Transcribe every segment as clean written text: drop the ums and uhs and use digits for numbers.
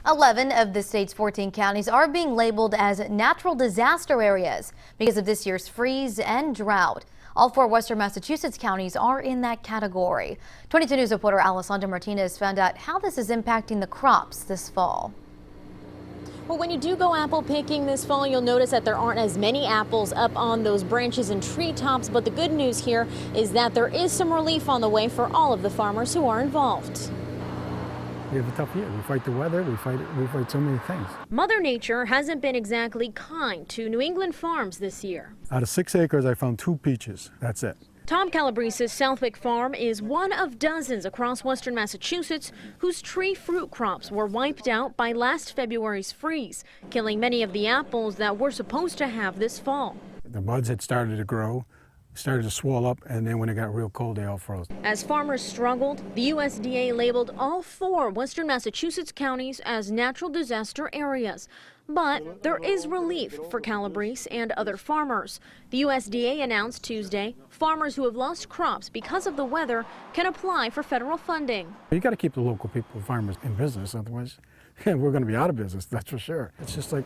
11 of the state's 14 counties are being labeled as natural disaster areas because of this year's freeze and drought. All 4 western Massachusetts counties are in that category. 22 News reporter Alessandra Martinez found out how this is impacting the crops this fall. Well, when you do go apple picking this fall, you'll notice that there aren't as many apples up on those branches and treetops. But the good news here is that there is some relief on the way for all of the farmers who are involved. We have a tough year. We fight the weather. We fight so many things. Mother Nature hasn't been exactly kind to New England farms this year. Out of 6 acres, I found 2 peaches. That's it. Tom Calabrese's Southwick farm is one of dozens across western Massachusetts whose tree fruit crops were wiped out by last February's freeze, killing many of the apples that we're supposed to have this fall. The buds had started to grow, started to swell up, and then when it got real cold, they all froze. As farmers struggled, the USDA labeled all 4 western Massachusetts counties as natural disaster areas. But there is relief for Calabrese and other farmers. The USDA announced Tuesday farmers who have lost crops because of the weather can apply for federal funding. You got to keep the local people, farmers, in business, otherwise we're going to be out of business, that's for sure. It's just like,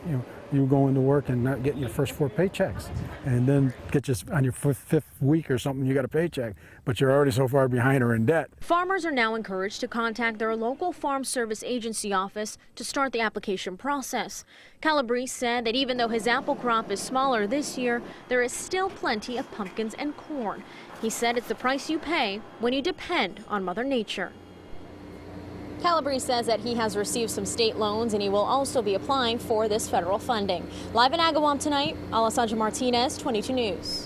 you go into work and not get your first 4 paychecks, and then get just on your 5th week or something, you got a paycheck, but you're already so far behind or in debt. Farmers are now encouraged to contact their local Farm Service Agency office to start the application process. Calabrese said that even though his apple crop is smaller this year, there is still plenty of pumpkins and corn. He said it's the price you pay when you depend on Mother Nature. Calabrese says that he has received some state loans and he will also be applying for this federal funding. Live in Agawam tonight, Alessandra Martinez, 22 News.